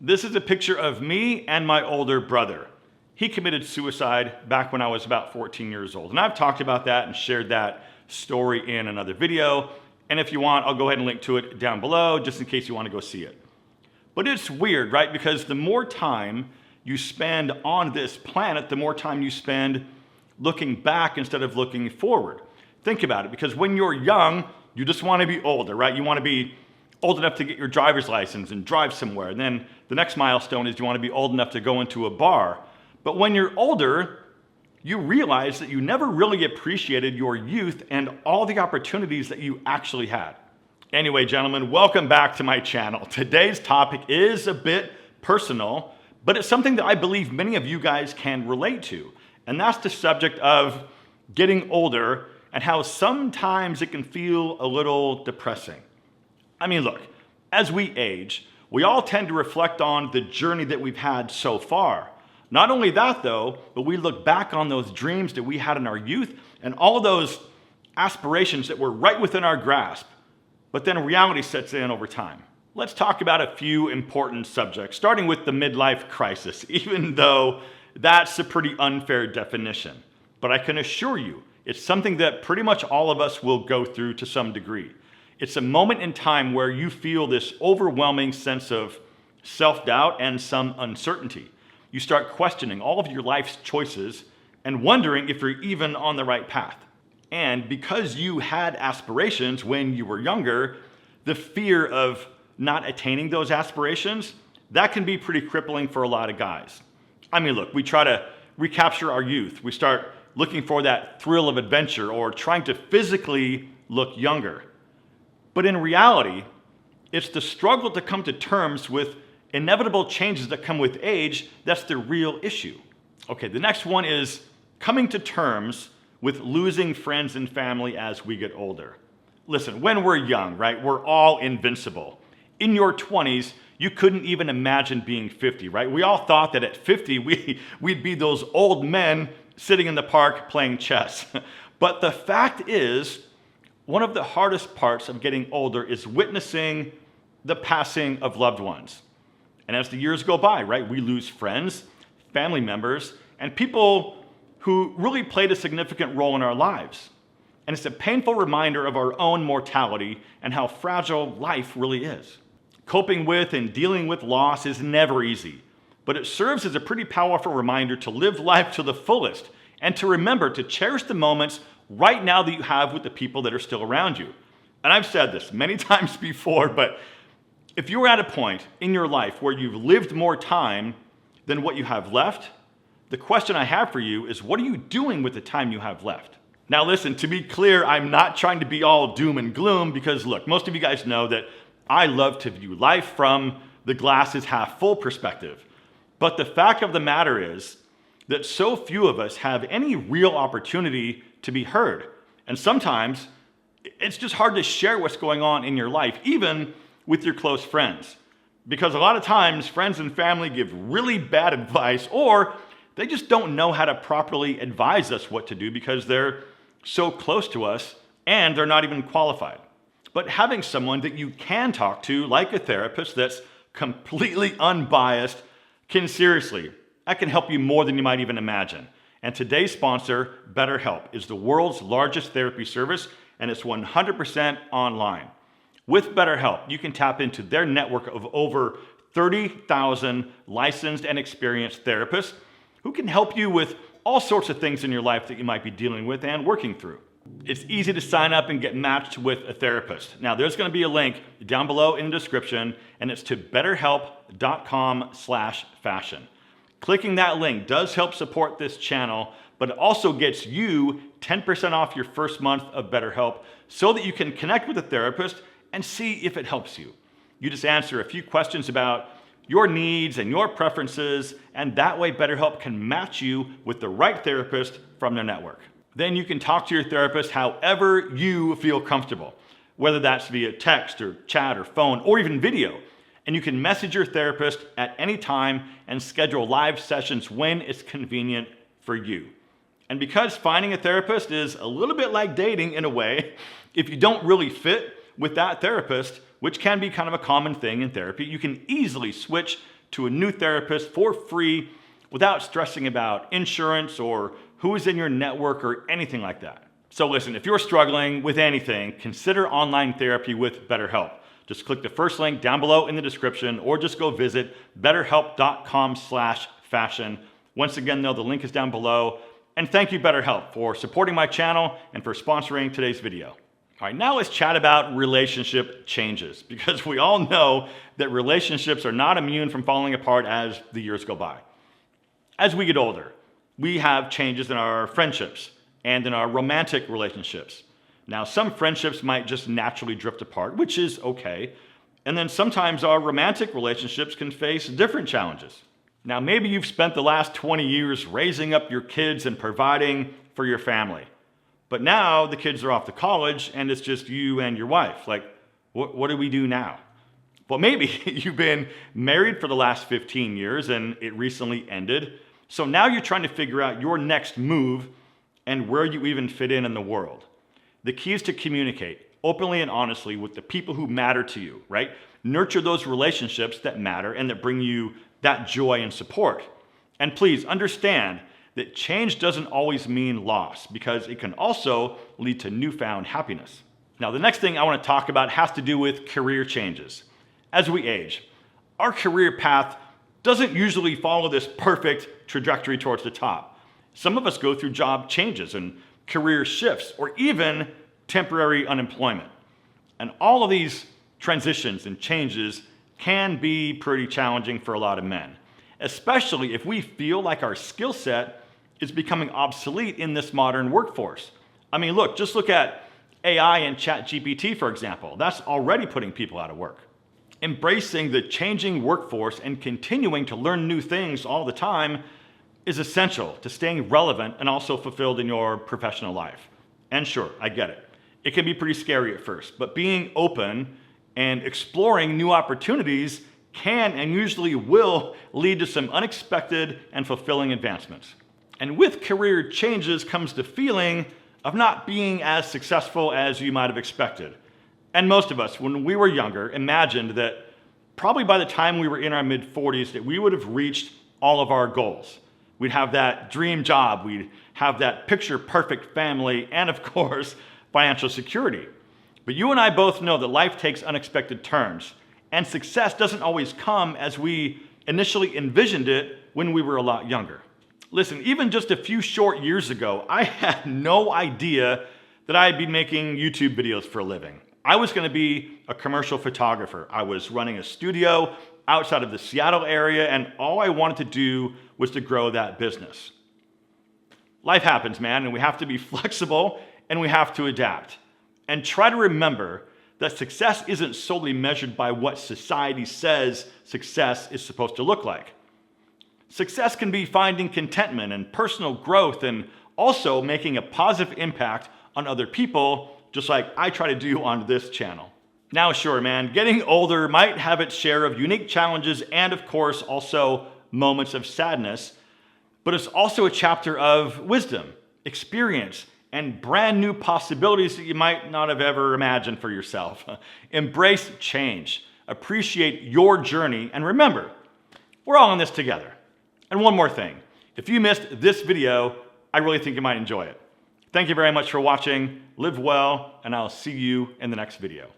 This is a picture of me and my older brother. He committed suicide back when I was about 14 years old. And I've talked about that and shared that story in another video. And if you want, I'll go ahead and link to it down below just in case you want to go see it. But it's weird, right? Because the more time you spend on this planet, the more time you spend looking back instead of looking forward. Think about it, because when you're young, you just want to be older, right? You want to be old enough to get your driver's license and drive somewhere. And then the next milestone is you want to be old enough to go into a bar. But when you're older, you realize that you never really appreciated your youth and all the opportunities that you actually had. Anyway, gentlemen, welcome back to my channel. Today's topic is a bit personal, but it's something that I believe many of you guys can relate to. And that's the subject of getting older and how sometimes it can feel a little depressing. I mean, look, as we age, we all tend to reflect on the journey that we've had so far. Not only that, though, but we look back on those dreams that we had in our youth and all those aspirations that were right within our grasp. But then reality sets in over time. Let's talk about a few important subjects, starting with the midlife crisis, even though that's a pretty unfair definition. But I can assure you, it's something that pretty much all of us will go through to some degree. It's a moment in time where you feel this overwhelming sense of self-doubt and some uncertainty. You start questioning all of your life's choices and wondering if you're even on the right path. And because you had aspirations when you were younger, the fear of not attaining those aspirations, that can be pretty crippling for a lot of guys. I mean, look, we try to recapture our youth. We start looking for that thrill of adventure or trying to physically look younger. But in reality, it's the struggle to come to terms with inevitable changes that come with age that's the real issue. Okay, the next one is coming to terms with losing friends and family as we get older. Listen, when we're young, right, we're all invincible. In your 20s, you couldn't even imagine being 50, right? We all thought that at 50, we'd be those old men sitting in the park playing chess. But the fact is, one of the hardest parts of getting older is witnessing the passing of loved ones. And as the years go by, right, we lose friends, family members, and people who really played a significant role in our lives. And it's a painful reminder of our own mortality and how fragile life really is. Coping with and dealing with loss is never easy, but it serves as a pretty powerful reminder to live life to the fullest and to remember to cherish the moments right now that you have with the people that are still around you. And I've said this many times before, but if you're at a point in your life where you've lived more time than what you have left, the question I have for you is, what are you doing with the time you have left? Now listen, to be clear, I'm not trying to be all doom and gloom because look, most of you guys know that I love to view life from the glass is half full perspective. But the fact of the matter is that so few of us have any real opportunity to be heard. And sometimes it's just hard to share what's going on in your life, even with your close friends. Because a lot of times friends and family give really bad advice, or they just don't know how to properly advise us what to do because they're so close to us and they're not even qualified. But having someone that you can talk to, like a therapist that's completely unbiased, that can help you more than you might even imagine. And today's sponsor, BetterHelp, is the world's largest therapy service, and it's 100% online. With BetterHelp, you can tap into their network of over 30,000 licensed and experienced therapists who can help you with all sorts of things in your life that you might be dealing with and working through. It's easy to sign up and get matched with a therapist. Now, there's going to be a link down below in the description, and it's to betterhelp.com/fashion. Clicking that link does help support this channel, but it also gets you 10% off your first month of BetterHelp so that you can connect with a therapist and see if it helps you. You just answer a few questions about your needs and your preferences, and that way BetterHelp can match you with the right therapist from their network. Then you can talk to your therapist however you feel comfortable, whether that's via text or chat or phone or even video. And you can message your therapist at any time and schedule live sessions when it's convenient for you. And because finding a therapist is a little bit like dating in a way, if you don't really fit with that therapist, which can be kind of a common thing in therapy, you can easily switch to a new therapist for free without stressing about insurance or who is in your network or anything like that. So listen, if you're struggling with anything, consider online therapy with BetterHelp. Just click the first link down below in the description or just go visit betterhelp.com/fashion. Once again, though, the link is down below. And thank you, BetterHelp, for supporting my channel and for sponsoring today's video. All right, now let's chat about relationship changes, because we all know that relationships are not immune from falling apart as the years go by. As we get older, we have changes in our friendships and in our romantic relationships. Now, some friendships might just naturally drift apart, which is okay. And then sometimes our romantic relationships can face different challenges. Now, maybe you've spent the last 20 years raising up your kids and providing for your family. But now the kids are off to college and it's just you and your wife. Like, what do we do now? Well, maybe you've been married for the last 15 years and it recently ended. So now you're trying to figure out your next move and where you even fit in the world. The key is to communicate openly and honestly with the people who matter to you, right? Nurture those relationships that matter and that bring you that joy and support. And please understand that change doesn't always mean loss, because it can also lead to newfound happiness. Now, the next thing I want to talk about has to do with career changes. As we age, our career path doesn't usually follow this perfect trajectory towards the top. Some of us go through job changes and career shifts, or even temporary unemployment. And all of these transitions and changes can be pretty challenging for a lot of men, especially if we feel like our skill set is becoming obsolete in this modern workforce. I mean, just look at AI and ChatGPT, for example. That's already putting people out of work. Embracing the changing workforce and continuing to learn new things all the time is essential to staying relevant and also fulfilled in your professional life. And sure, I get it. It can be pretty scary at first, but being open and exploring new opportunities can and usually will lead to some unexpected and fulfilling advancements. And with career changes comes the feeling of not being as successful as you might have expected. And most of us, when we were younger, imagined that probably by the time we were in our mid-40s that we would have reached all of our goals. We'd have that dream job, we'd have that picture-perfect family, and of course, financial security. But you and I both know that life takes unexpected turns, and success doesn't always come as we initially envisioned it when we were a lot younger. Listen, even just a few short years ago, I had no idea that I'd be making YouTube videos for a living. I was going to be a commercial photographer. I was running a studio outside of the Seattle area, and all I wanted to do was to grow that business. Life happens, man, and we have to be flexible and we have to adapt. And try to remember that success isn't solely measured by what society says success is supposed to look like. Success can be finding contentment and personal growth and also making a positive impact on other people, just like I try to do on this channel. Now, sure, man, getting older might have its share of unique challenges and, of course, also moments of sadness, but it's also a chapter of wisdom, experience, and brand new possibilities that you might not have ever imagined for yourself. Embrace change, appreciate your journey, and remember, we're all in this together. And one more thing, if you missed this video, I really think you might enjoy it. Thank you very much for watching, live well, and I'll see you in the next video.